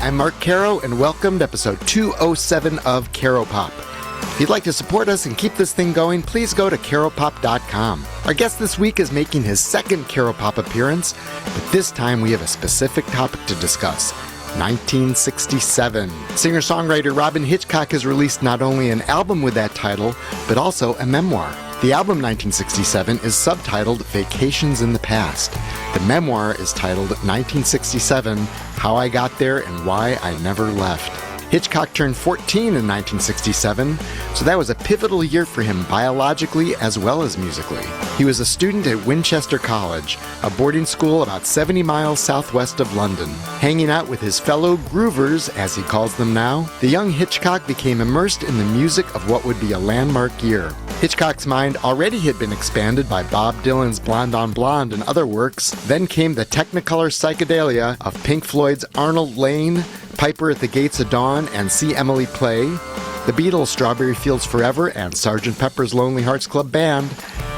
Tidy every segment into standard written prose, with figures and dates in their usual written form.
I'm Mark Caro, and welcome to episode 207 of Caropop. If you'd like to support us and keep this thing going, please go to caropop.com. Our guest this week is making his second Caropop appearance, but this time we have a specific topic to discuss. 1967. Singer-songwriter Robyn Hitchcock has released not only an album with that title, but also a memoir. The album 1967 is subtitled Vacations in the Past. The memoir is titled 1967, How I Got There and Why I Never Left. Hitchcock turned 14 in 1967, so that was a pivotal year for him biologically as well as musically. He was a student at Winchester College, a boarding school about 70 miles southwest of London. Hanging out with his fellow groovers, as he calls them now, the young Hitchcock became immersed in the music of what would be a landmark year. Hitchcock's mind already had been expanded by Bob Dylan's Blonde on Blonde and other works. Then came the technicolor psychedelia of Pink Floyd's Arnold Layne, Piper at the Gates of Dawn, and See Emily Play, the Beatles' Strawberry Fields Forever and Sgt. Pepper's Lonely Hearts Club Band,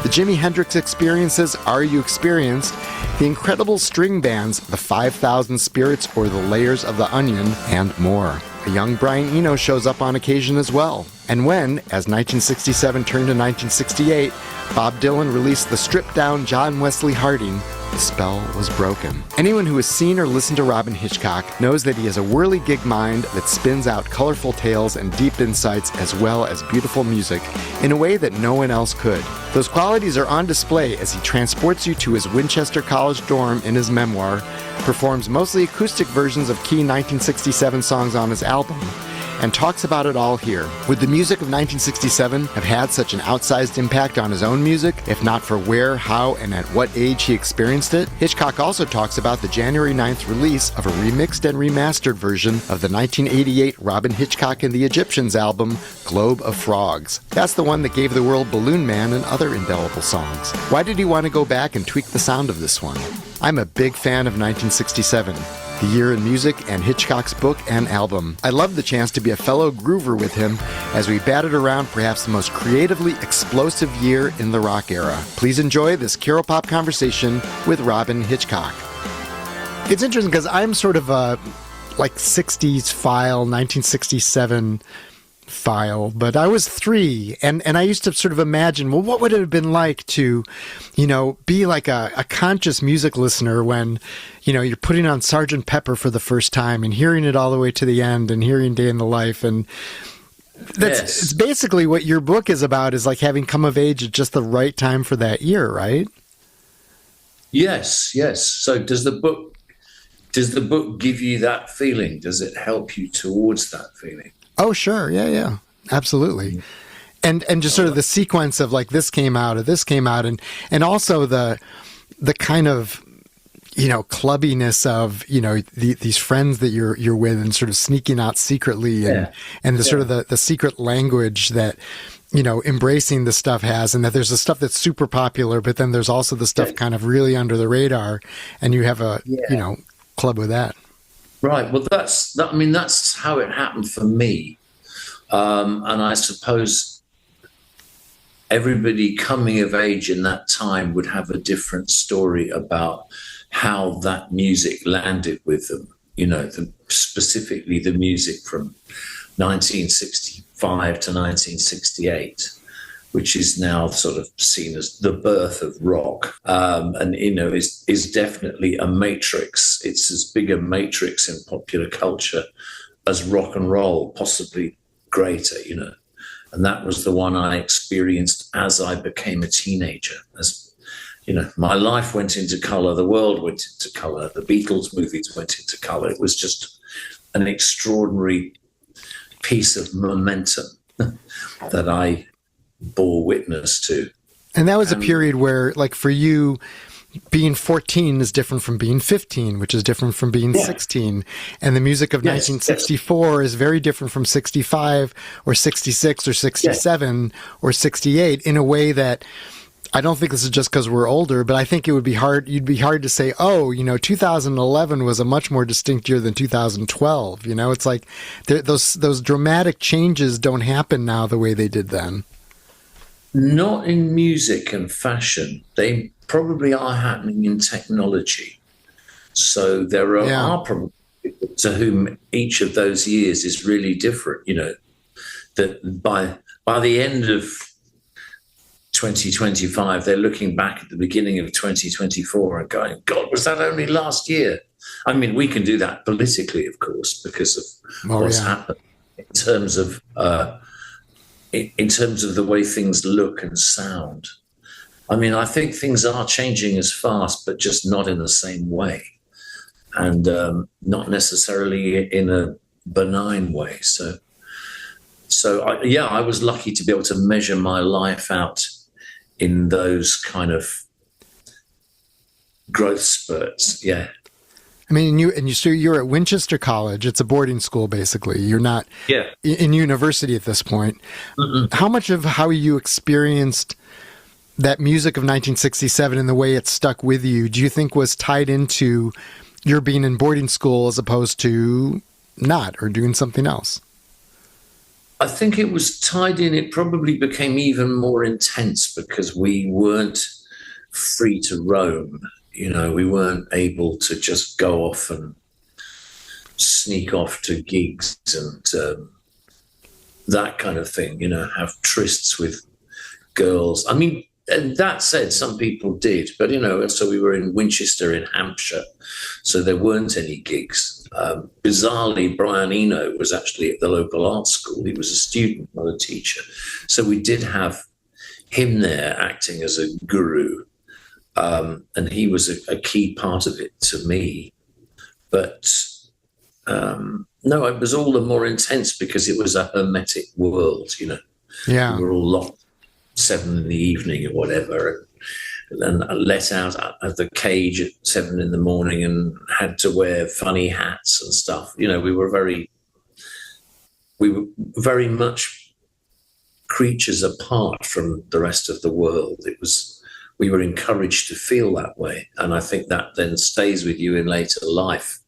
the Jimi Hendrix Experience's Are You Experienced, the incredible string bands The 5,000 Spirits or The Layers of the Onion, and more. A young Brian Eno shows up on occasion as well. And when, as 1967 turned to 1968, Bob Dylan released the stripped-down John Wesley Harding, the spell was broken. Anyone who has seen or listened to Robyn Hitchcock knows that he has a whirligig mind that spins out colorful tales and deep insights as well as beautiful music in a way that no one else could. Those qualities are on display as he transports you to his Winchester College dorm in his memoir, performs mostly acoustic versions of key 1967 songs on his album, and talks about it all here. Would the music of 1967 have had such an outsized impact on his own music, if not for where, how, and at what age he experienced it? Hitchcock also talks about the January 9th release of a remixed and remastered version of the 1988 Robyn Hitchcock and the Egyptians album, Globe of Frogs. That's the one that gave the world Balloon Man and other indelible songs. Why did he want to go back and tweak the sound of this one? I'm a big fan of 1967. The year in music and Hitchcock's book and album. I love the chance to be a fellow groover with him as we batted around perhaps the most creatively explosive year in the rock era. Please enjoy this Caropop conversation with Robyn Hitchcock. It's interesting because I'm sort of a 60s file, 1967 file, but I was 3 and I used to sort of imagine, well, what would it have been like to, be like a conscious music listener when, you're putting on Sgt. Pepper for the first time and hearing it all the way to the end and hearing Day in the Life. And it's basically what your book is about, is like having come of age at just the right time for that year, right? Yes. So does the book give you that feeling? Does it help you towards that feeling? Oh, sure. Yeah. Absolutely. And just sort of the sequence of like this came out and also the kind of, clubbiness of, these friends that you're with and sort of sneaking out secretly and the sort of the secret language that, embracing the stuff has, and that there's the stuff that's super popular, but then there's also the stuff kind of really under the radar, and you have a, club with that. Right. Well, that's how it happened for me. And I suppose everybody coming of age in that time would have a different story about how that music landed with them. Specifically the music from 1965 to 1968, which is now sort of seen as the birth of rock, and is definitely a matrix. It's as big a matrix in popular culture as rock and roll, possibly greater, and that was the one I experienced as I became a teenager. As my life went into color, the world went into color, the Beatles movies went into color. It was just an extraordinary piece of momentum that I bore witness to. And that was a period where, like, for you, being 14 is different from being 15, which is different from being 16. And the music of 1964 is very different from 65 or 66 or 67 or 68 in a way that I don't think this is just because we're older, but I think it would be hard. You'd be hard to say, 2011 was a much more distinct year than 2012. It's like those dramatic changes don't happen now the way they did then. Not in music and fashion. They probably are happening in technology. So there are probably to whom each of those years is really different. That by the end of 2025, they're looking back at the beginning of 2024 and going, God, was that only last year? I mean, we can do that politically, of course, because of what's happened in terms of the way things look and sound. I mean, I think things are changing as fast, but just not in the same way, and not necessarily in a benign way. So I was lucky to be able to measure my life out in those kind of growth spurts. Yeah. I mean, so you're at Winchester College. It's a boarding school, basically. You're not in university at this point. Mm-mm. How much of how you experienced that music of 1967 and the way it stuck with you, do you think was tied into your being in boarding school as opposed to not, or doing something else? I think it was tied in. It probably became even more intense because we weren't free to roam. We weren't able to just go off and sneak off to gigs and that kind of thing, have trysts with girls. I mean, and that said, some people did, but, so we were in Winchester in Hampshire, so there weren't any gigs. Bizarrely, Brian Eno was actually at the local art school. He was a student, not a teacher. So we did have him there acting as a guru. And he was a key part of it to me. But no, it was all the more intense because it was a hermetic world, Yeah. We were all locked 7 p.m. or whatever, and let out of the cage at 7 a.m. and had to wear funny hats and stuff. We were very much creatures apart from the rest of the world. We were encouraged to feel that way. And I think that then stays with you in later life.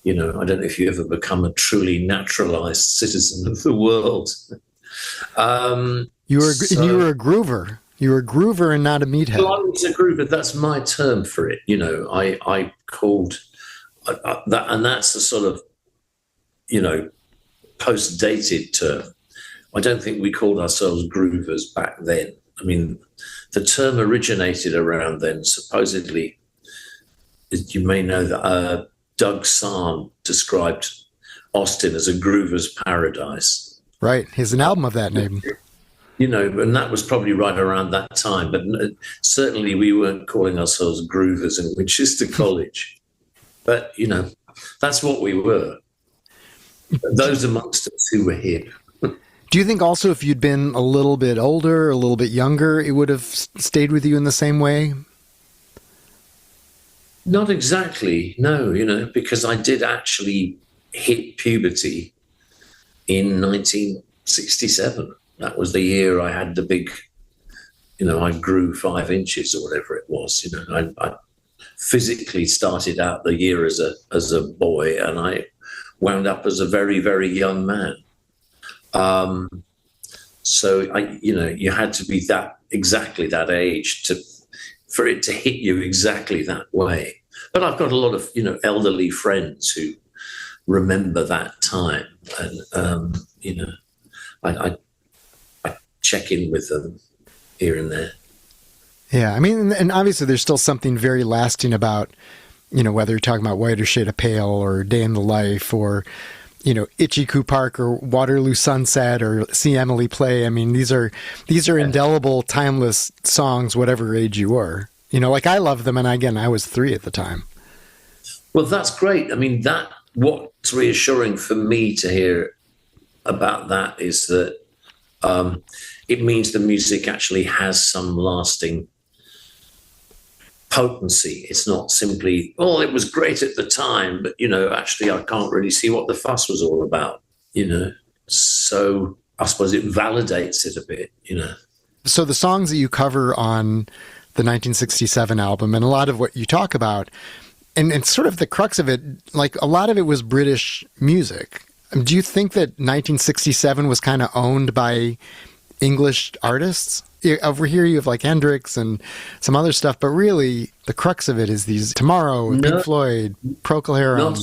I don't know if you ever become a truly naturalized citizen of the world. You were a groover. You were a groover and not a meathead. Well, I was a groover. That's my term for it. I called that, and that's the sort of, post-dated term. I don't think we called ourselves groovers back then. I mean, the term originated around then. Supposedly, you may know that Doug Sahn described Austin as a groover's paradise. Right. Here's an album of that name. And that was probably right around that time. But certainly we weren't calling ourselves groovers in Winchester College. But, that's what we were. Those amongst us who were hip. Do you think also if you'd been a little bit older, a little bit younger, it would have stayed with you in the same way? Not exactly, no, because I did actually hit puberty in 1967. That was the year I had the big, I grew 5 inches or whatever it was. I physically started out the year as a boy, and I wound up as a very, very young man. So you had to be exactly that age for it to hit you exactly that way. But I've got a lot of, elderly friends who remember that time, and, I check in with them here and there. Yeah. I mean, and obviously there's still something very lasting about, whether you're talking about Whiter Shade of Pale or Day in the Life or, Itchy Coo Park or Waterloo Sunset or See Emily Play. I mean, these are indelible, timeless songs, whatever age you were. Like I love them, and again, I was 3 at the time. Well, that's great. I mean, what's reassuring for me to hear about that is that it means the music actually has some lasting potency. It's not simply, it was great at the time, but, actually I can't really see what the fuss was all about, So I suppose it validates it a bit, So the songs that you cover on the 1967 album, and a lot of what you talk about, and sort of the crux of it, like a lot of it was British music. Do you think that 1967 was kind of owned by English artists? Over here you have like Hendrix and some other stuff, but really the crux of it is these Tomorrow, Pink Floyd, Procol Harum.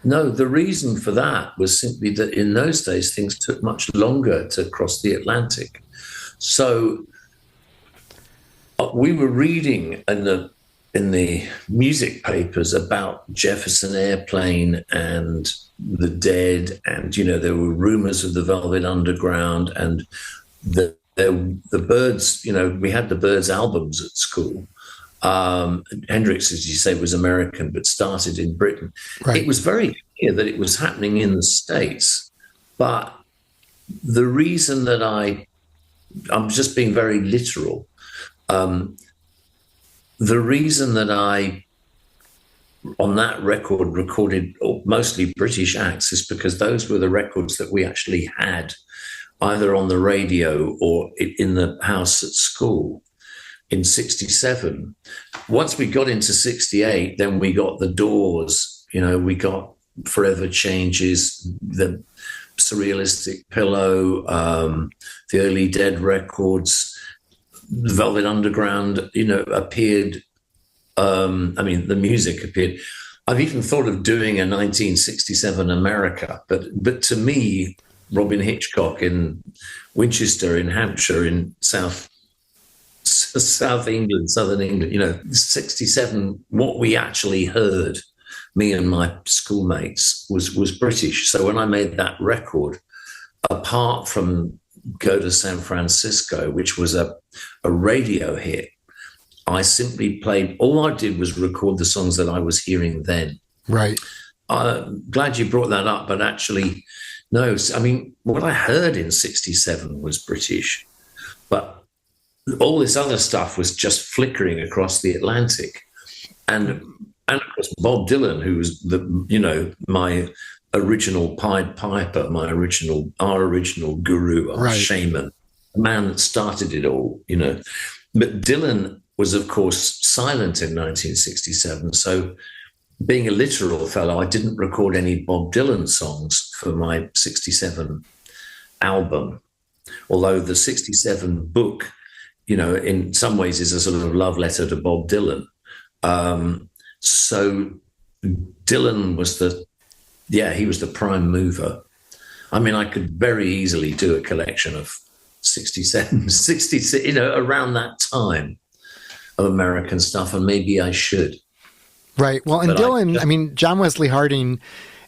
No, the reason for that was simply that in those days things took much longer to cross the Atlantic. So we were reading in the music papers about Jefferson Airplane and the Dead, and there were rumors of the Velvet Underground and the Byrds. We had the Byrds albums at school. Hendrix, as you say, was American, but started in Britain. Right. It was very clear that it was happening in the States, but the reason that I'm just being very literal. The reason that I, on that record, recorded mostly British acts is because those were the records that we actually had either on the radio or in the house at school in 67. Once we got into 68, then we got the Doors, we got Forever Changes, the Surrealistic Pillow, the early Dead records. The Velvet Underground, appeared. The music appeared. I've even thought of doing a 1967 America, but to me, Robyn Hitchcock in Winchester, in Hampshire, in South England, Southern England, 67. What we actually heard, me and my schoolmates, was British. So when I made that record, apart from Go to San Francisco, which was a radio hit, I simply played, all I did was record the songs that I was hearing then. Right. Glad you brought that up, but actually, no. What I heard in 67 was British, but all this other stuff was just flickering across the Atlantic. And of course, Bob Dylan, who was my original Pied Piper, our original guru, our shaman, the man that started it all, But Dylan was, of course, silent in 1967. So being a literal fellow, I didn't record any Bob Dylan songs for my 67 album. Although the 67 book, in some ways is a sort of love letter to Bob Dylan. So Dylan was he was the prime mover. I could very easily do a collection of 67, 66, around that time of American stuff, and maybe I should. Right. Well, and Dylan, John Wesley Harding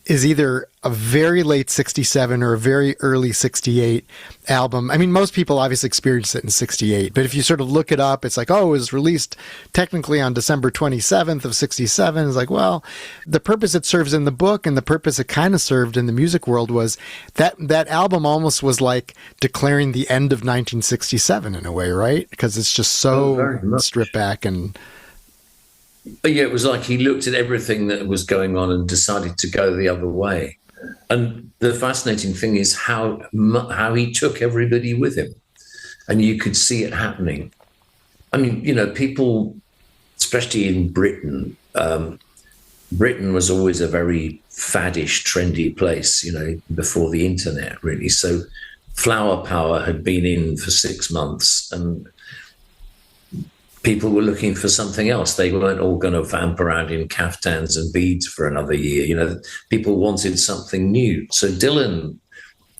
is either a very late 67 or a very early 68 album. Most people obviously experienced it in 68, but if you sort of look it up, it's like, it was released technically on December 27th of 67. It's like, well, the purpose it serves in the book and the purpose it kind of served in the music world was that album almost was like declaring the end of 1967 in a way, right? Because it's just so stripped back and... But yeah, it was like he looked at everything that was going on and decided to go the other way. And the fascinating thing is how he took everybody with him. And you could see it happening. People, especially in Britain, Britain was always a very faddish, trendy place, before the internet, really. So flower power had been in for 6 months and people were looking for something else. They weren't all going to vamp around in caftans and beads for another year. People wanted something new. So Dylan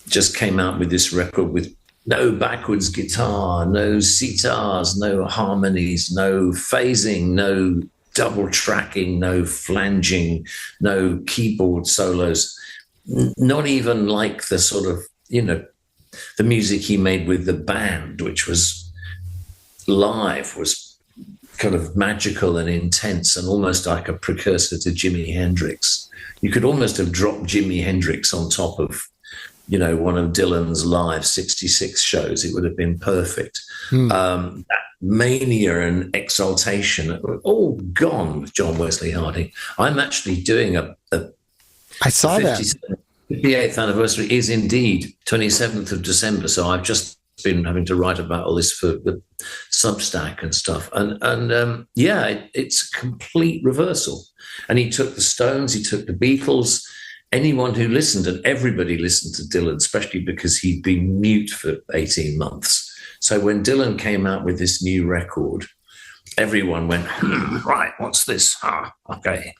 just came out with this record with no backwards guitar, no sitars, no harmonies, no phasing, no double tracking, no flanging, no keyboard solos, not even like the sort of, the music he made with the band, which was live, was kind of magical and intense and almost like a precursor to Jimi Hendrix. You could almost have dropped Jimi Hendrix on top of, one of Dylan's live 66 shows. It would have been perfect. That mania and exaltation, all gone with John Wesley Harding. I'm actually doing I saw that. 58th anniversary is indeed 27th of December. So I've just been having to write about all this for the Substack and stuff. It's a complete reversal. And he took the Stones, he took the Beatles, anyone who listened, and everybody listened to Dylan, especially because he'd been mute for 18 months. So when Dylan came out with this new record, everyone went, right, what's this? Okay,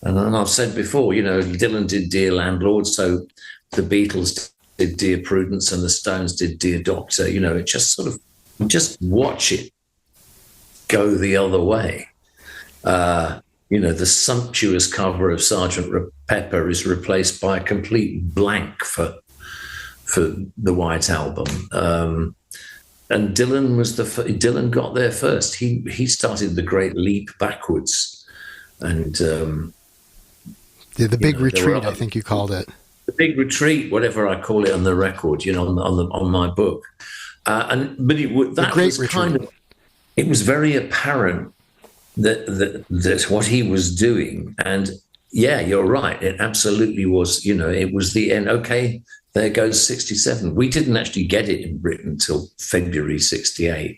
And I've said before, Dylan did Dear Landlord, so the Beatles did Dear Prudence, and the Stones did Dear Doctor. It just sort of, just watch it go the other way. The sumptuous cover of Sergeant Pepper is replaced by a complete blank for the White Album. And Dylan got there first. He started the great leap backwards, and the big retreat, I think you called it. The big retreat, whatever I call it on the record, on my book. It was very apparent that what he was doing, and yeah, you're right, it absolutely was. It was the end. Okay, there goes 67. We didn't actually get it in Britain until February 68,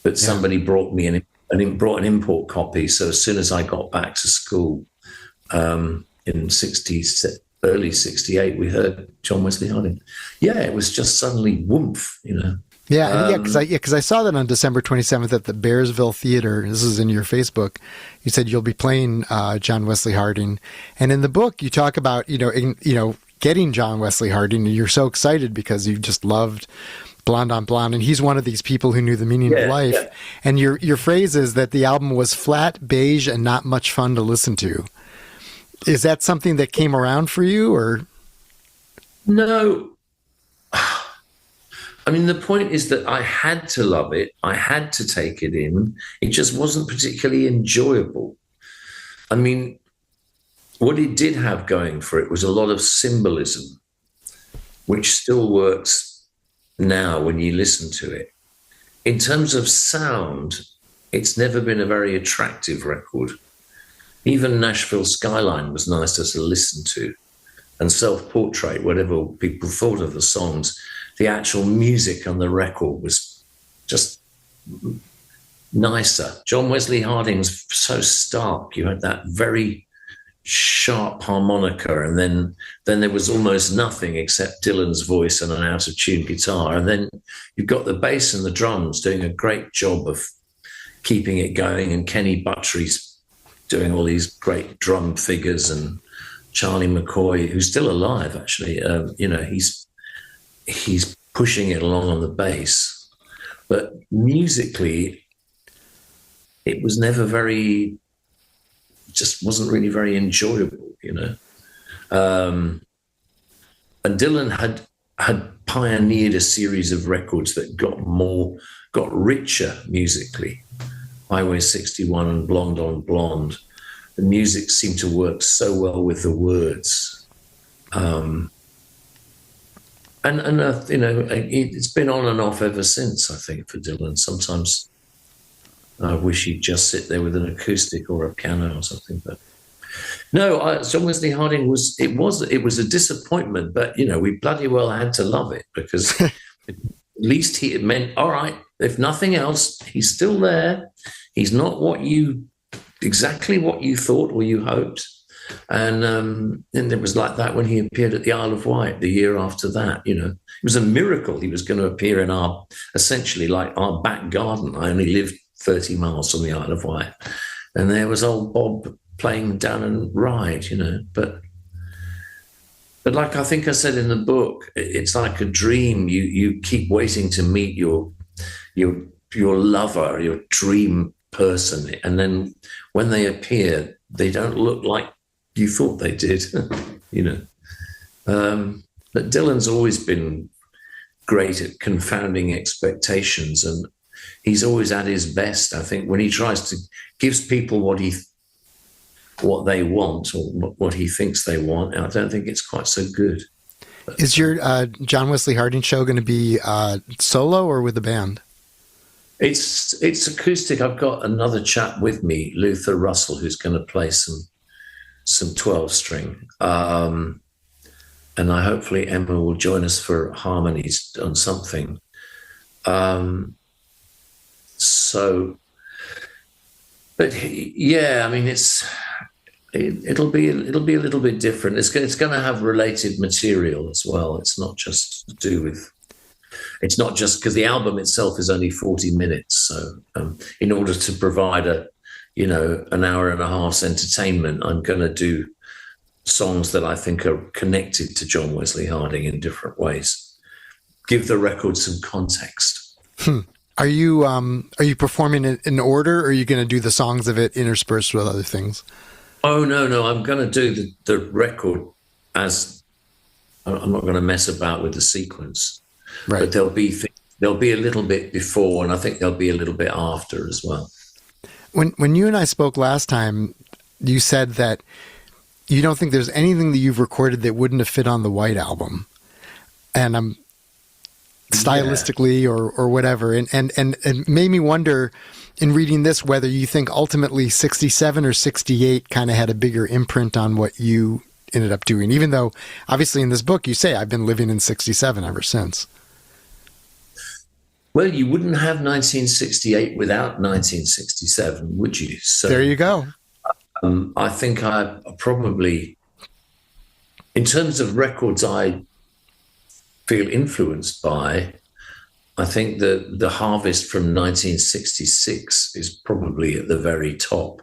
but somebody brought me an import copy. So as soon as I got back to school in early 68, we heard John Wesley Harding. Yeah, it was just suddenly whoomph, Yeah, because I saw that on December 27th at the Bearsville Theater. This is in your Facebook. You said you'll be playing John Wesley Harding, and in the book you talk about getting John Wesley Harding, and you're so excited because you just loved Blonde on Blonde, and he's one of these people who knew the meaning of life. Yeah. And your phrase is that the album was flat, beige, and not much fun to listen to. Is that something that came around for you, or no? I mean, the point is that I had to love it. I had to take it in. It just wasn't particularly enjoyable. I mean, what it did have going for it was a lot of symbolism, which still works now when you listen to it. In terms of sound, it's never been a very attractive record. Even Nashville Skyline was nice to listen to, and Self-Portrait, whatever people thought of the songs, the actual music on the record was just nicer. John Wesley Harding's so stark. You had that very sharp harmonica, and then there was almost nothing except Dylan's voice and an out-of-tune guitar. And then you've got the bass and the drums doing a great job of keeping it going, and Kenny Buttrey's doing all these great drum figures, and Charlie McCoy, who's still alive, actually, he's pushing it along on the bass. But musically, it was never just wasn't really very enjoyable, and Dylan had pioneered a series of records that got richer musically. Highway 61 and Blonde on Blonde. The music seemed to work so well with the words. It's been on and off ever since, I think, for Dylan. Sometimes I wish he'd just sit there with an acoustic or a piano or something. But no, John Wesley Harding was a disappointment, but we bloody well had to love it, because at least it meant, all right, if nothing else, he's still there. He's not exactly what you thought or you hoped. And it was like that when he appeared at the Isle of Wight the year after that. It was a miracle he was going to appear in our back garden. I only lived 30 miles from the Isle of Wight, and there was old Bob playing Down and Ride, But like I think I said in the book, it's like a dream. You keep waiting to meet your lover, your dream person, and then when they appear, they don't look like you thought they did. But Dylan's always been great at confounding expectations, and he's always at his best, I think, when he tries to gives people what they want, or what he thinks they want. I don't think it's quite so good. Is your John Wesley Harding show going to be solo or with the band? It's acoustic. I've got another chap with me, Luther Russell, who's going to play some 12-string. And hopefully Emma will join us for harmonies on something. It'll be a little bit different. It's going to have related material as well. It's not just because the album itself is only 40 minutes. So in order to provide a an hour and a half's entertainment. I'm going to do songs that I think are connected to John Wesley Harding in different ways. Give the record some context. Are you performing it in order, or are you going to do the songs of it interspersed with other things? Oh, no. I'm going to do the record as, I'm not going to mess about with the sequence. Right. But there'll be a little bit before, and I think there'll be a little bit after as well. When you and I spoke last time, you said that you don't think there's anything that you've recorded that wouldn't have fit on the White Album. And I'm stylistically or whatever. And it made me wonder in reading this, whether you think ultimately 67 or 68 kind of had a bigger imprint on what you ended up doing, even though obviously in this book you say I've been living in 67 ever since. Well, you wouldn't have 1968 without 1967, would you? So there you go. I think I probably, in terms of records I feel influenced by, I think the Harvest from 1966 is probably at the very top.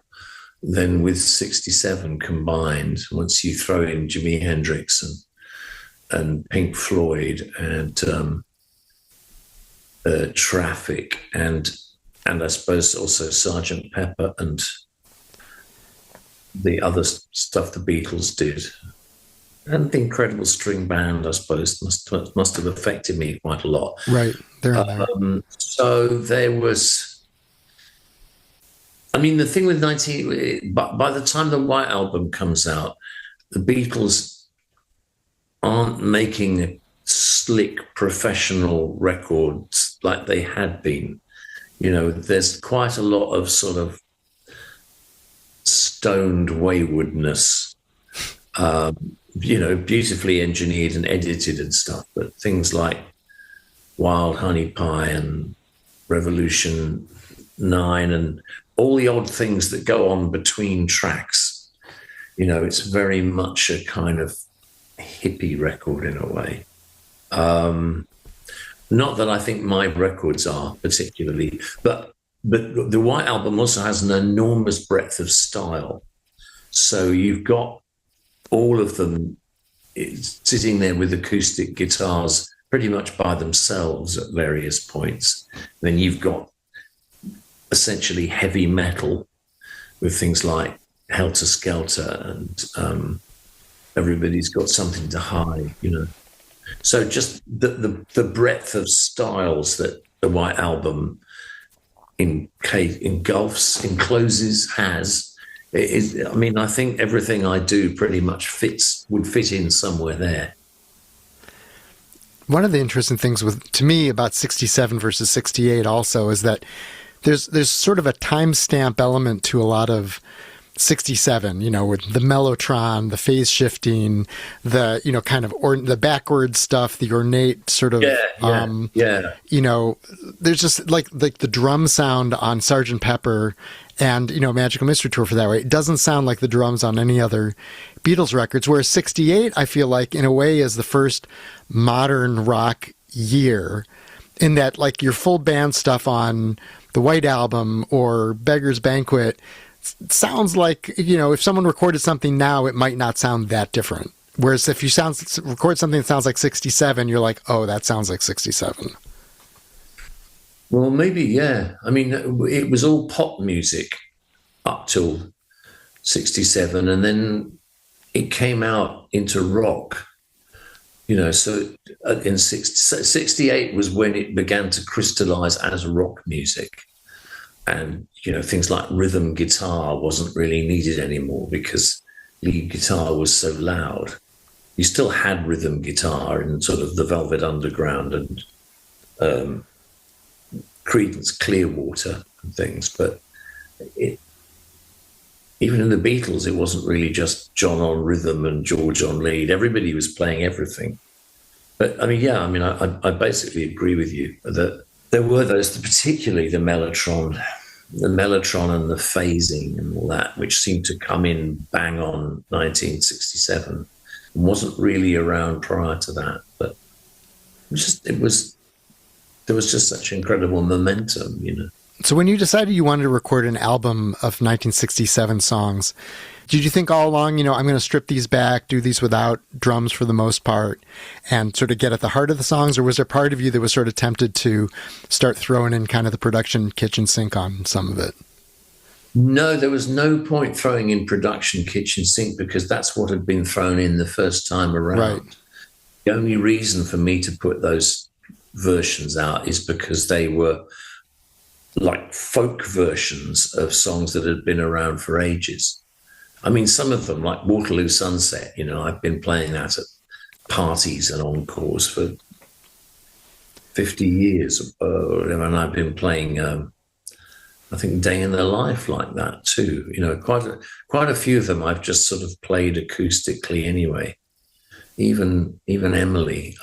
Then with 67 combined, once you throw in Jimi Hendrix and Pink Floyd and Traffic and I suppose also Sgt. Pepper and the other stuff the Beatles did, and the Incredible String Band, I suppose, must have affected me quite a lot. Right, they're in there. So there was. I mean, the thing with by the time the White Album comes out, the Beatles aren't making slick professional records like they had been. There's quite a lot of sort of stoned waywardness, beautifully engineered and edited and stuff, but things like Wild Honey Pie and Revolution 9 and all the odd things that go on between tracks, it's very much a kind of hippie record in a way. Not that I think my records are particularly, but the White Album also has an enormous breadth of style. So you've got all of them sitting there with acoustic guitars pretty much by themselves at various points. Then you've got essentially heavy metal with things like Helter Skelter and Everybody's Got Something to Hide, So just the breadth of styles that the White Album encloses has. I think everything I do pretty much would fit in somewhere there. One of the interesting things to me about 67 versus 68 also is that there's sort of a timestamp element to a lot of 67, with the mellotron, the phase shifting, the, kind of, the backwards stuff, the ornate sort of, there's just like the drum sound on Sgt. Pepper and, Magical Mystery Tour for that way. It doesn't sound like the drums on any other Beatles records, whereas 68, I feel like in a way is the first modern rock year in that like your full band stuff on the White Album or Beggar's Banquet sounds like, if someone recorded something now, it might not sound that different. Whereas if you record something that sounds like 67, you're like, oh, that sounds like 67. Well, maybe, yeah. I mean, it was all pop music up till 67, and then it came out into rock. So in 68 was when it began to crystallize as rock music. And, things like rhythm guitar wasn't really needed anymore because lead guitar was so loud. You still had rhythm guitar in sort of the Velvet Underground and Creedence Clearwater and things. But even in the Beatles, it wasn't really just John on rhythm and George on lead. Everybody was playing everything. But, I basically agree with you that there were those, particularly the mellotron and the phasing and all that, which seemed to come in bang on 1967 and wasn't really around prior to that. But there was just such incredible momentum, So when you decided you wanted to record an album of 1967 songs, did you think all along, I'm going to strip these back, do these without drums for the most part, and sort of get at the heart of the songs? Or was there part of you that was sort of tempted to start throwing in kind of the production kitchen sink on some of it? No, there was no point throwing in production kitchen sink because that's what had been thrown in the first time around. Right. The only reason for me to put those versions out is because they were like folk versions of songs that had been around for ages. I mean, some of them, like Waterloo Sunset, I've been playing that at parties and encores for 50 years. And I've been playing, I think, Day in the Life like that too. Quite a few of them I've just sort of played acoustically anyway, even Emily.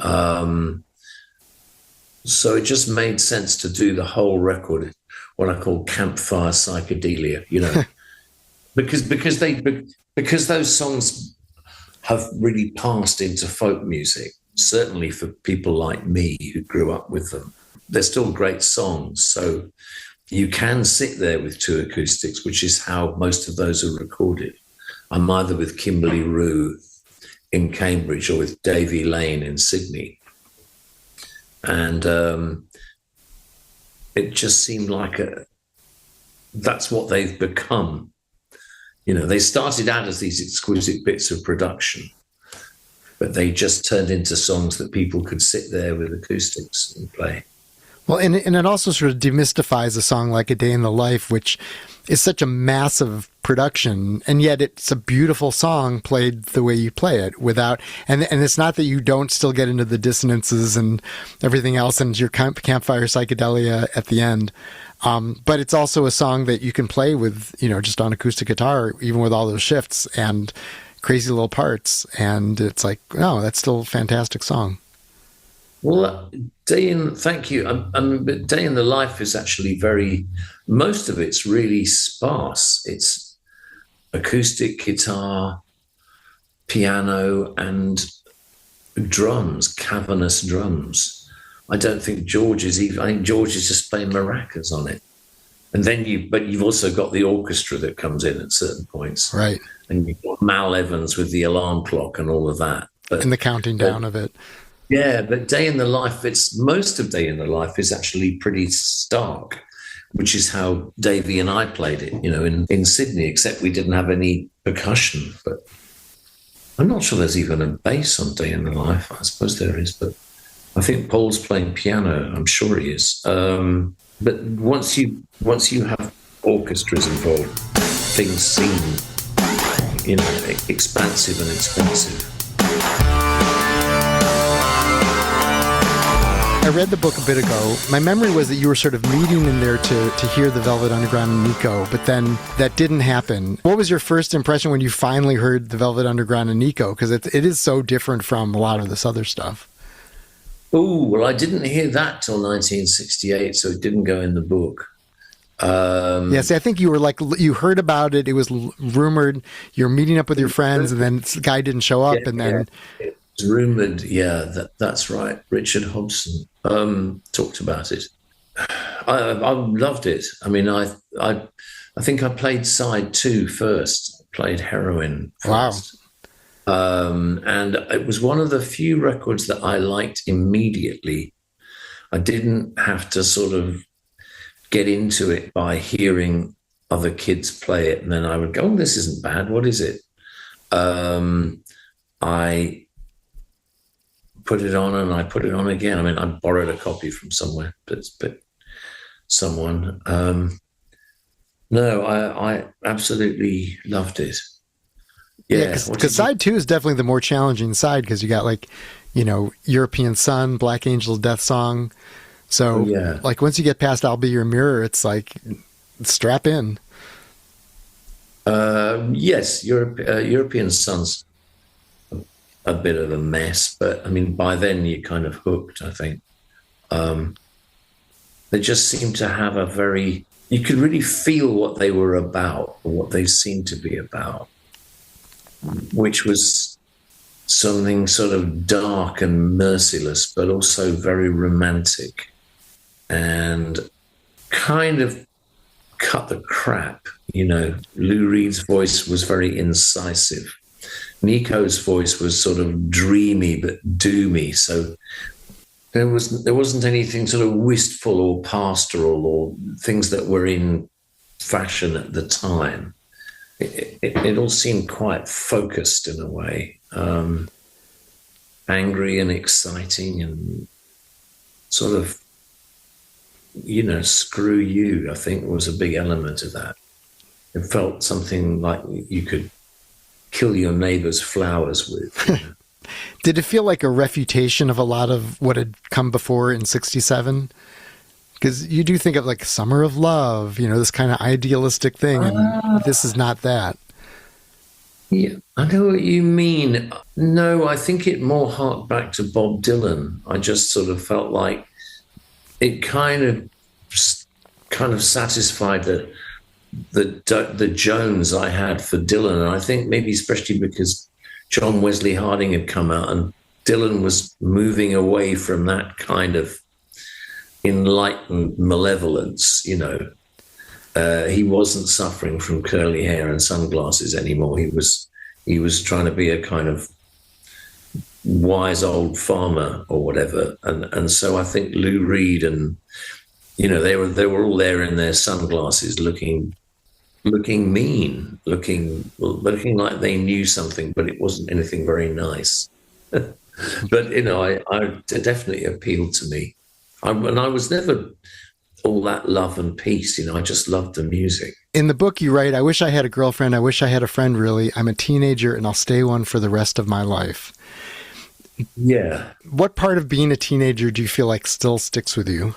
So it just made sense to do the whole record, what I call campfire psychedelia, because those songs have really passed into folk music, certainly for people like me who grew up with them. They're still great songs. So you can sit there with two acoustics, which is how most of those are recorded. I'm either with Kimberly Rue in Cambridge or with Davy Lane in Sydney. And it just seemed like that's what they've become. They started out as these exquisite bits of production, but they just turned into songs that people could sit there with acoustics and play. Well, and it also sort of demystifies a song like A Day in the Life, which is such a massive production, and yet it's a beautiful song played the way you play it without, and it's not that you don't still get into the dissonances and everything else and your campfire psychedelia at the end. But it's also a song that you can play with, just on acoustic guitar, even with all those shifts and crazy little parts. And it's like, no, that's still a fantastic song. Well, thank you. But Day in the Life is actually most of it's really sparse. It's acoustic guitar, piano, and drums, cavernous drums. I don't think George is I think George is just playing maracas on it. And then you've also got the orchestra that comes in at certain points. Right. And you've got Mal Evans with the alarm clock and all of that. And the counting down of it. Yeah, but Day in the Life, most of Day in the Life is actually pretty stark, which is how Davey and I played it, in Sydney, except we didn't have any percussion. But I'm not sure there's even a bass on Day in the Life. I suppose there is, but I think Paul's playing piano. I'm sure he is. But once you have orchestras involved, things seem, expansive and expensive. I read the book a bit ago. My memory was that you were sort of meeting in there to hear the Velvet Underground and Nico, but then that didn't happen. What was your first impression when you finally heard the Velvet Underground and Nico? Because it is so different from a lot of this other stuff. Oh, well, I didn't hear that till 1968, so it didn't go in the book. Yes, I think you were you heard about it. It was rumored. You're meeting up with your friends, and then the guy didn't show up, and then... Yeah. It's rumored, that's right. Richard Hobson talked about it. I loved it. I mean, I think I played side 2 first. I played Heroin first. Wow. And it was one of the few records that I liked immediately. I didn't have to sort of get into it by hearing other kids play it, and then I would go, "Oh, this isn't bad. What is it?" I put it on and I put it on again. I mean, I borrowed a copy from somewhere, but someone. No, I absolutely loved it. Yeah, because side 2 is definitely the more challenging side, because you got European Sun, Black Angel Death Song. So once you get past I'll Be Your Mirror, it's strap in. Yes, European Sun's a bit of a mess, but I mean, by then you're kind of hooked, I think. They just seem to have you could really feel what they were about, or what they seemed to be about, which was something sort of dark and merciless, but also very romantic and kind of cut the crap. Lou Reed's voice was very incisive. Nico's voice was sort of dreamy but doomy. So there wasn't anything sort of wistful or pastoral or things that were in fashion at the time. It all seemed quite focused in a way, angry and exciting and sort of, screw you, I think was a big element of that. It felt something like you could kill your neighbor's flowers with. Did it feel like a refutation of a lot of what had come before in 67? Because you do think of like Summer of Love, this kind of idealistic thing, and this is not that. Yeah, I know what you mean. No, I think it more harked back to Bob Dylan. I just sort of felt like it kind of satisfied the Jones I had for Dylan. And I think maybe especially because John Wesley Harding had come out and Dylan was moving away from that kind of enlightened malevolence, He wasn't suffering from curly hair and sunglasses anymore. He was trying to be a kind of wise old farmer or whatever. And so I think Lou Reed and, they were all there in their sunglasses looking mean, looking like they knew something, but it wasn't anything very nice. But, it definitely appealed to me. And I was never all that love and peace, I just loved the music. In the book you write, I wish I had a girlfriend, I wish I had a friend really. I'm a teenager and I'll stay one for the rest of my life. Yeah. What part of being a teenager do you feel like still sticks with you?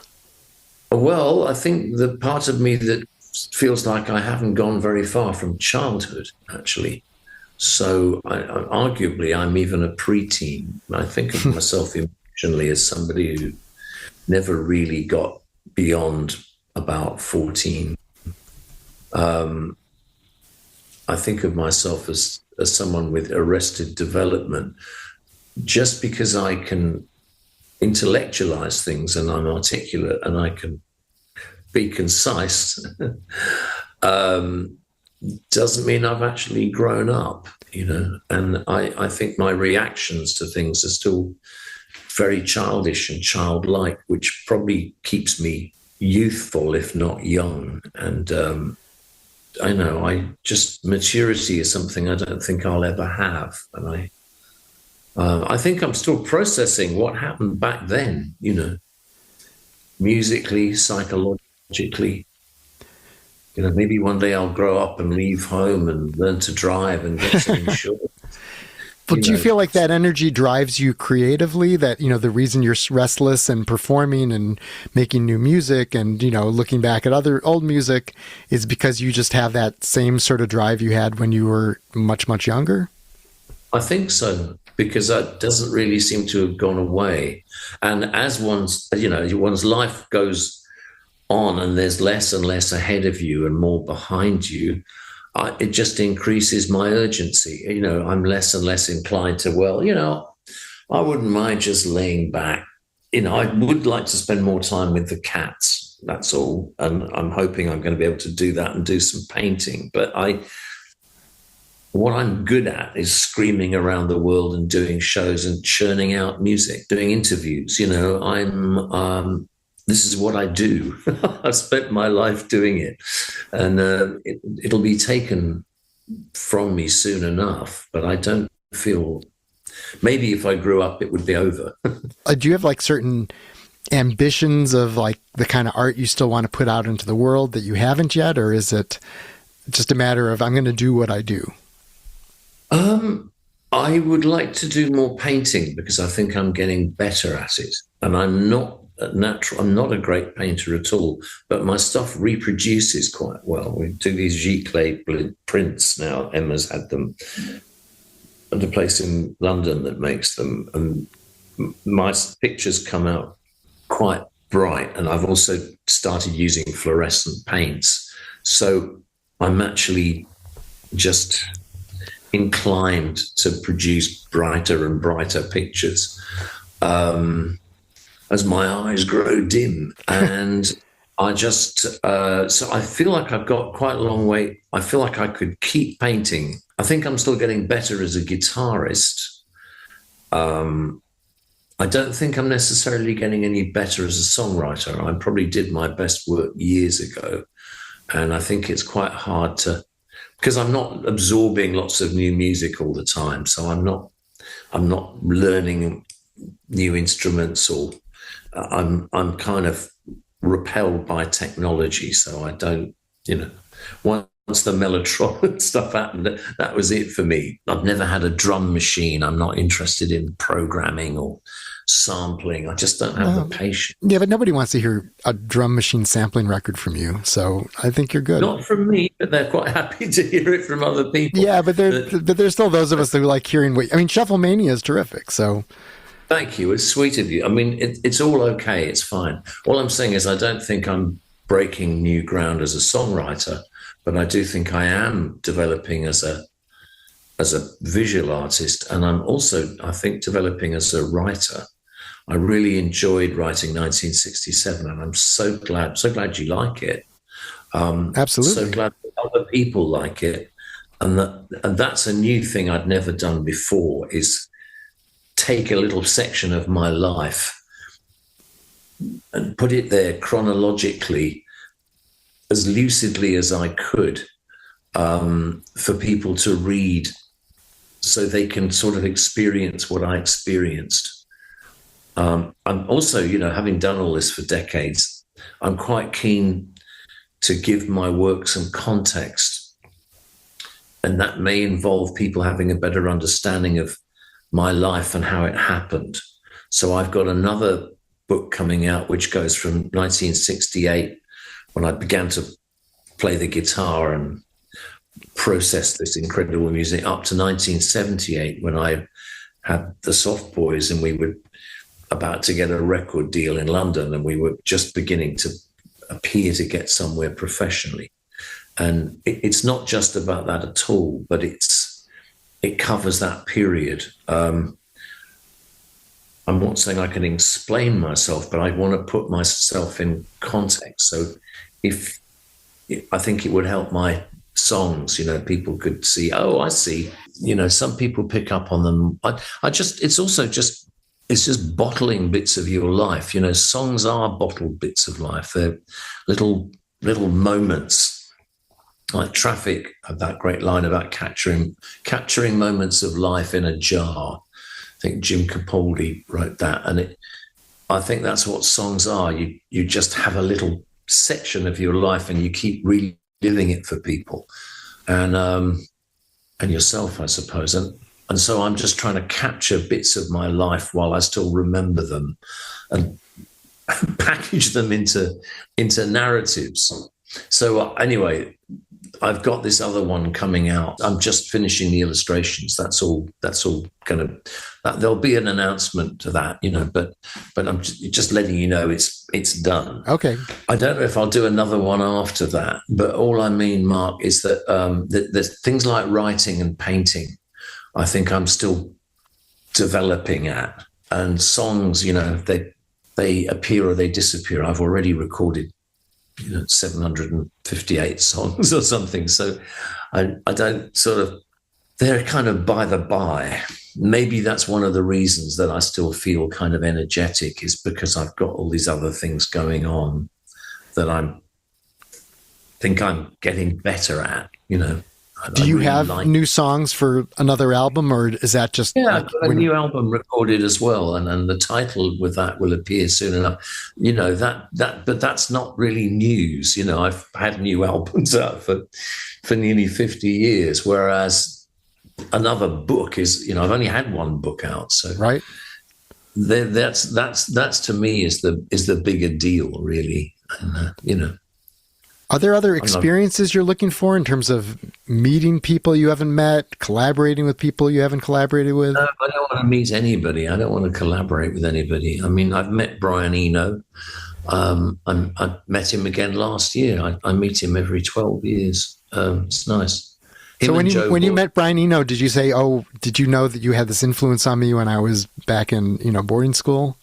Well, I think the part of me that feels like I haven't gone very far from childhood, actually. So arguably, I'm even a preteen. I think of myself emotionally as somebody who never really got beyond about 14. I think of myself as someone with arrested development, just because I can intellectualize things and I'm articulate and I can be concise, doesn't mean I've actually grown up, and I think my reactions to things are still very childish and childlike, which probably keeps me youthful, if not young. And I know maturity is something I don't think I'll ever have. And I think I'm still processing what happened back then, musically, psychologically. Maybe one day I'll grow up and leave home and learn to drive and get some insurance. But do you feel like that energy drives you creatively? That, the reason you're restless and performing and making new music and, looking back at other old music is because you just have that same sort of drive you had when you were much, much younger? I think so, because that doesn't really seem to have gone away. And as one's life goes on and there's less and less ahead of you and more behind you, it just increases my urgency. I'm less and less inclined to, I wouldn't mind just laying back. I would like to spend more time with the cats, that's all. And I'm hoping I'm going to be able to do that and do some painting. But what I'm good at is screaming around the world and doing shows and churning out music, doing interviews. This is what I do. I've spent my life doing it, and it'll be taken from me soon enough. But I don't feel, maybe if I grew up, it would be over. Do you have like certain ambitions of like the kind of art you still want to put out into the world that you haven't yet? Or is it just a matter of, I'm going to do what I do? I would like to do more painting because I think I'm getting better at it. And I'm not a great painter at all, but my stuff reproduces quite well. We do these giclée prints now. Emma's had them at a place in London that makes them, and my pictures come out quite bright. And I've also started using fluorescent paints, so I'm actually just inclined to produce brighter and brighter pictures as my eyes grow dim. And I just, so I feel like I've got quite a long way. I feel like I could keep painting. I think I'm still getting better as a guitarist. I don't think I'm necessarily getting any better as a songwriter. I probably did my best work years ago. And I think it's quite hard to, because I'm not absorbing lots of new music all the time. So I'm not learning new instruments, or I'm kind of repelled by technology. So I don't, once the Mellotron stuff happened, that was it for me. I've never had a drum machine. I'm not interested in programming or sampling. I just don't have the patience. Yeah, but nobody wants to hear a drum machine sampling record from you. So I think you're good. Not from me, but they're quite happy to hear it from other people. Yeah, but there's still those of us who like hearing Shufflemania is terrific. So thank you. It's sweet of you. I mean, it's all okay. It's fine. All I'm saying is I don't think I'm breaking new ground as a songwriter, but I do think I am developing as a visual artist, and I'm also, I think, developing as a writer. I really enjoyed writing 1967, and I'm so glad you like it. Absolutely. So glad that other people like it, and that's a new thing I'd never done before, is take a little section of my life and put it there chronologically as lucidly as I could, for people to read so they can sort of experience what I experienced. I'm also, having done all this for decades, I'm quite keen to give my work some context. And that may involve people having a better understanding of my life and how it happened. So I've got another book coming out, which goes from 1968, when I began to play the guitar and process this incredible music, up to 1978, when I had the Soft Boys and we were about to get a record deal in London, and we were just beginning to appear to get somewhere professionally. And it's not just about that at all, but it covers that period. I'm not saying I can explain myself, but I want to put myself in context. So I think it would help my songs, people could see, oh, I see, some people pick up on them. It's just bottling bits of your life. Songs are bottled bits of life. They're little moments, like Traffic, that great line about capturing moments of life in a jar. I think Jim Capaldi wrote that. And I think that's what songs are. You just have a little section of your life and you keep reliving it for people and yourself, I suppose. And so I'm just trying to capture bits of my life while I still remember them and package them into narratives. So anyway, I've got this other one coming out. I'm just finishing the illustrations. That's all going to, there'll be an announcement to that, but I'm just letting you know it's done. Okay. I don't know if I'll do another one after that, but all I mean, Mark, is that there's things like writing and painting, I think I'm still developing at, and songs, they appear or they disappear. I've already recorded 758 songs or something. So I don't they're kind of by the by. Maybe that's one of the reasons that I still feel kind of energetic, is because I've got all these other things going on that think I'm getting better at, Do you have new songs for another album, or is that just... Yeah, I've got a new album recorded as well, and the title with that will appear soon enough. But that's not really news. I've had new albums out for nearly 50 years, whereas another book is, I've only had one book out. So right. That's to me is the bigger deal, really. And, Are there other experiences you're looking for in terms of meeting people you haven't met, collaborating with people you haven't collaborated with? No, I don't want to meet anybody. I don't want to collaborate with anybody. I mean, I've met Brian Eno. I met him again last year. I meet him every 12 years. It's nice. So when you met Brian Eno, did you say, oh, did you know that you had this influence on me when I was back in, boarding school?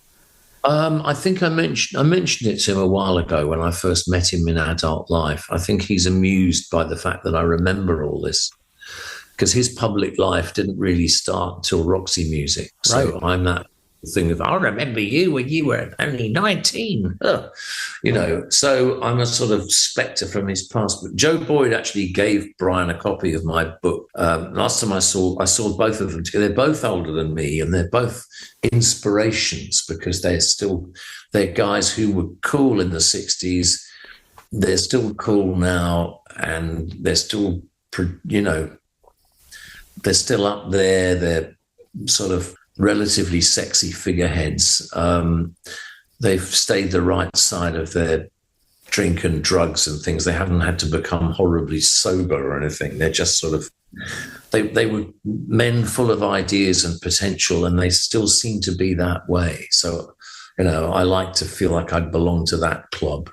I think I mentioned it to him a while ago when I first met him in adult life. I think he's amused by the fact that I remember all this, because his public life didn't really start until Roxy Music. So Right. I'm that thing of, I remember you when you were only 19. Ugh. You know, so I'm a sort of spectre from his past. But Joe Boyd actually gave Brian a copy of my book. Last time I saw both of them together. They're both older than me, and they're both inspirations because they're guys who were cool in the 60s. They're still cool now, and they're still, you know, they're still up there. They're sort of relatively sexy figureheads. They've stayed the right side of their drink and drugs and things. They haven't had to become horribly sober or anything. They're just sort of, they were men full of ideas and potential, and they still seem to be that way. So, you know, I like to feel like I belong to that club.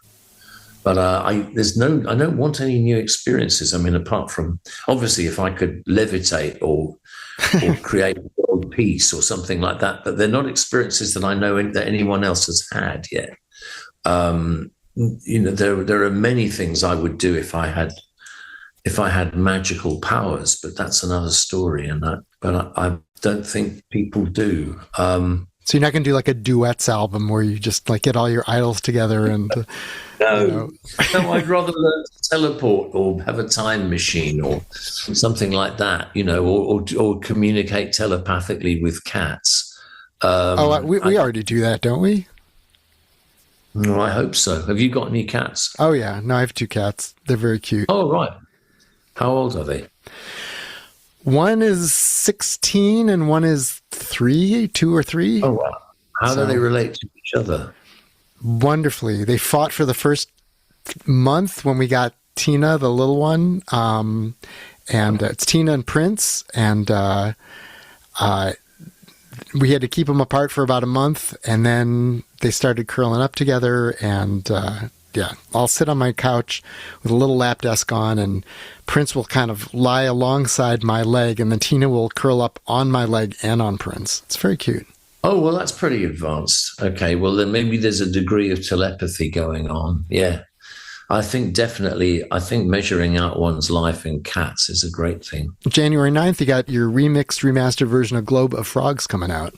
But I don't want any new experiences. I mean, apart from, obviously, if I could levitate or create a world peace or something like that, but they're not experiences that I know that anyone else has had yet. You know, there are many things I would do if I had magical powers, but that's another story. But I don't think people do. So you're not going to do like a duets album where you just like get all your idols together and No, you know. no, I'd rather learn to teleport or have a time machine or something like that, you know, or communicate telepathically with cats. We already do that, don't we? No, I hope so. Have you got any cats? Oh yeah, no, I have 2 cats. They're very cute. Oh, right. How old are they? One is 16 and one is 2 or 3. Oh, wow. How do they relate to each other? Wonderfully. They fought for the first month when we got Tina, the little one. And it's Tina and Prince. And we had to keep them apart for about a month. And then they started curling up together. And yeah, I'll sit on my couch with a little lap desk on, and Prince will kind of lie alongside my leg, and then Tina will curl up on my leg and on Prince. It's very cute. Oh, well, that's pretty advanced. Okay, well, then maybe there's a degree of telepathy going on. Yeah. I think measuring out one's life in cats is a great thing. January 9th, you got your remixed, remastered version of Globe of Frogs coming out.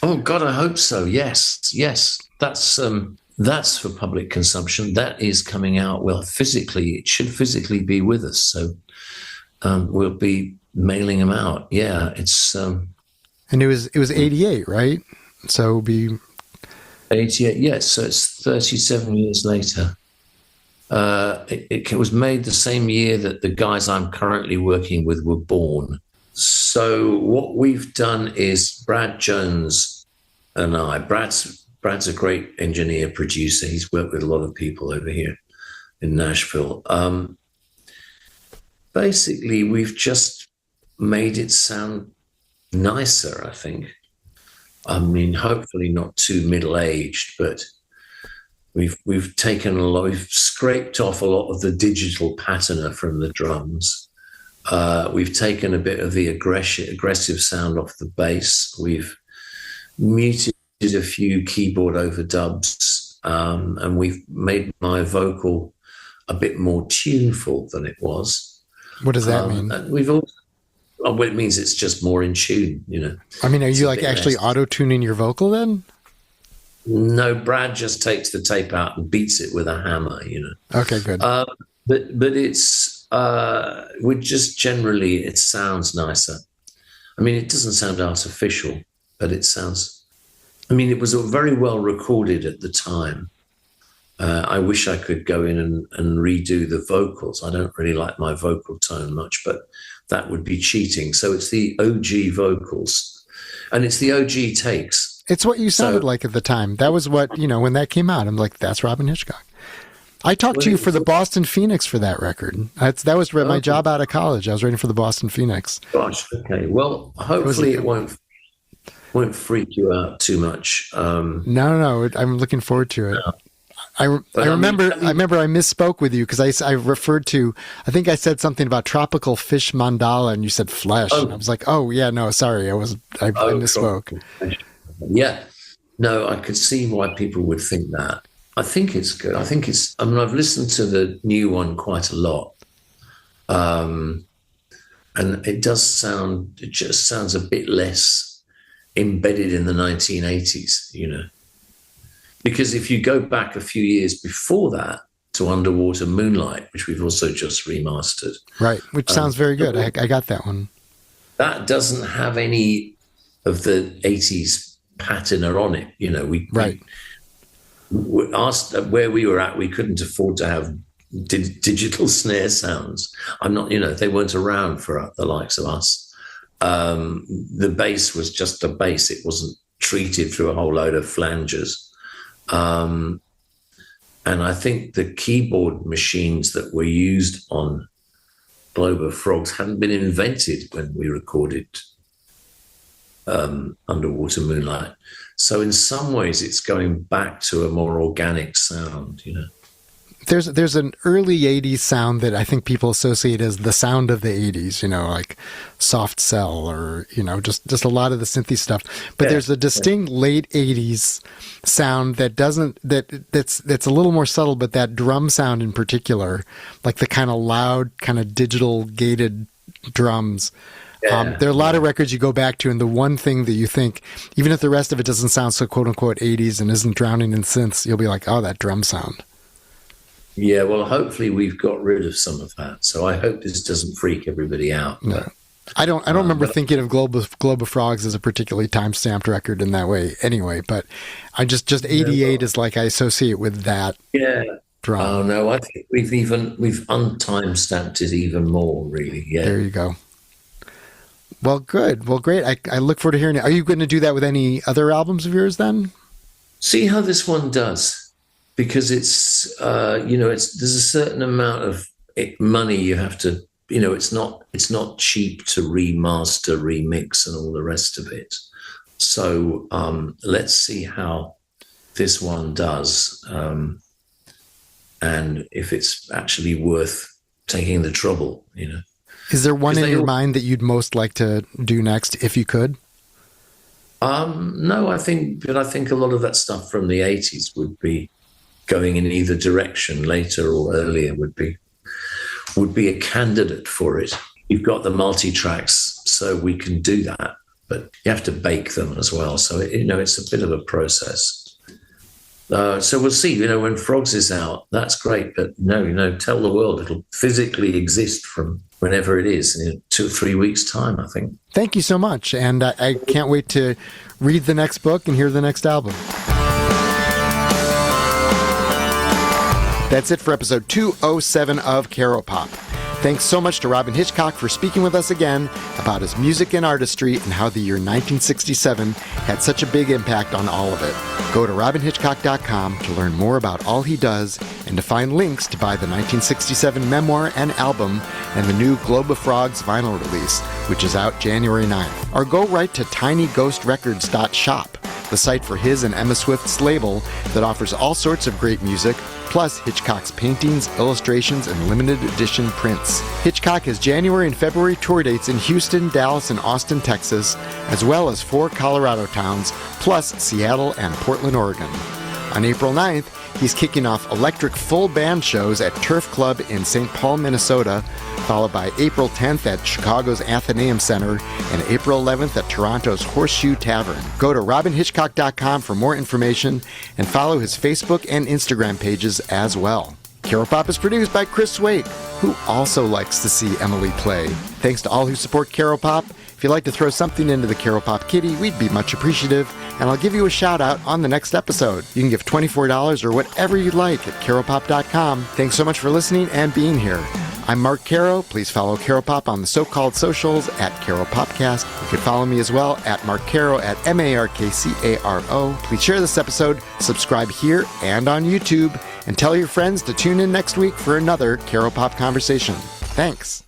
Oh, God, I hope so. Yes. That's for public consumption. That is coming out. Well, it should physically be with us. So we'll be mailing them out. Yeah, it's... And it was 88, right? So it'll be 88, yes. So it's 37 years later. It was made the same year that the guys I'm currently working with were born. So what we've done is Brad Jones and I. Brad's a great engineer, producer. He's worked with a lot of people over here in Nashville. Basically, we've just made it sound nicer, I think. I mean, hopefully not too middle-aged, but we've scraped off a lot of the digital patina from the drums. We've taken a bit of the aggressive sound off the bass. We've muted a few keyboard overdubs, and we've made my vocal a bit more tuneful than it was. What does that mean? And we've also, well, it means it's just more in tune, you know. I mean, are you like actually auto-tuning your vocal then? No, Brad just takes the tape out and beats it with a hammer, you know. Okay, good. But it's it sounds nicer. I mean, it doesn't sound artificial, but it sounds. I mean, it was very well recorded at the time. I wish I could go in and redo the vocals. I don't really like my vocal tone much, but that would be cheating. So it's the OG vocals, and it's the OG takes. It's what you sounded like at the time. That was what, when that came out, I'm like, that's Robyn Hitchcock. I talked to you for the Boston Phoenix for that record. That was my job out of college. I was writing for the Boston Phoenix. Gosh, okay. Well, hopefully it won't freak you out too much. No. I'm looking forward to it. No. I remember I misspoke with you because I referred to, I think I said something about tropical fish mandala and you said flesh. And I was like, oh yeah, no, sorry. I misspoke. Yeah. No, I could see why people would think that. I think it's good. I've listened to the new one quite a lot. And it just sounds a bit less embedded in the 1980s, because if you go back a few years before that to Underwater Moonlight, which we've also just remastered. Right, which sounds very good. I got that one. That doesn't have any of the 80s patina on it. We asked where we were at, we couldn't afford to have digital snare sounds. They weren't around for the likes of us. The bass was just a bass. It wasn't treated through a whole load of flanges. And I think the keyboard machines that were used on Globe of Frogs hadn't been invented when we recorded Underwater Moonlight. So in some ways, it's going back to a more organic sound, There's an early 80s sound that I think people associate as the sound of the 80s, like Soft Cell or, just a lot of the synthy stuff. But there's a distinct late 80s sound that's a little more subtle, but that drum sound in particular, like the kind of loud, kind of digital gated drums. There are a lot of records you go back to, and the one thing that you think, even if the rest of it doesn't sound so quote unquote 80s and isn't drowning in synths, you'll be like, oh, that drum sound. Yeah, well, hopefully we've got rid of some of that. So I hope this doesn't freak everybody out. No. I don't remember thinking of Globe of Frogs as a particularly time-stamped record in that way anyway, but I just 88 is like I associate with that drum. Oh, no, I think we've un-time-stamped it even more, really. Yeah. There you go. Well, good. Well, great. I look forward to hearing it. Are you going to do that with any other albums of yours then? See how this one does, because it's there's a certain amount of money you have to. It's not cheap to remaster, remix, and all the rest of it. So let's see how this one does, and if it's actually worth taking the trouble. Is there one in your mind that you'd most like to do next, if you could? No, I think a lot of that stuff from the 80s would be going in either direction, later or earlier, would be a candidate for it. You've got the multi-tracks, so we can do that, but you have to bake them as well. So, it's a bit of a process. So we'll see, when Frogs is out, that's great. But no, tell the world it'll physically exist from whenever it is, in 2 or 3 weeks' time, I think. Thank you so much. And I can't wait to read the next book and hear the next album. That's it for episode 207 of Caropop. Thanks so much to Robyn Hitchcock for speaking with us again about his music and artistry and how the year 1967 had such a big impact on all of it. Go to robynhitchcock.com to learn more about all he does and to find links to buy the 1967 memoir and album and the new Globe of Frogs vinyl release, which is out January 9th. Or go right to tinyghostrecords.shop, the site for his and Emma Swift's label that offers all sorts of great music, plus Hitchcock's paintings, illustrations, and limited edition prints. Hitchcock has January and February tour dates in Houston, Dallas, and Austin, Texas, as well as 4 Colorado towns, plus Seattle and Portland, Oregon. On April 9th, he's kicking off electric full band shows at Turf Club in St. Paul, Minnesota, followed by April 10th at Chicago's Athenaeum Center and April 11th at Toronto's Horseshoe Tavern. Go to robynhitchcock.com for more information and follow his Facebook and Instagram pages as well. Caropop is produced by Chris Waite, who also likes to see Emily play. Thanks to all who support Caropop. If you'd like to throw something into the Caropop kitty, we'd be much appreciative, and I'll give you a shout out on the next episode. You can give $24 or whatever you'd like at caropop.com. Thanks so much for listening and being here. I'm Mark Caro. Please follow Caropop on the so-called socials at Caropopcast. You can follow me as well at Mark Caro at MarkCaro. Please share this episode, subscribe here and on YouTube, and tell your friends to tune in next week for another Caropop conversation. Thanks.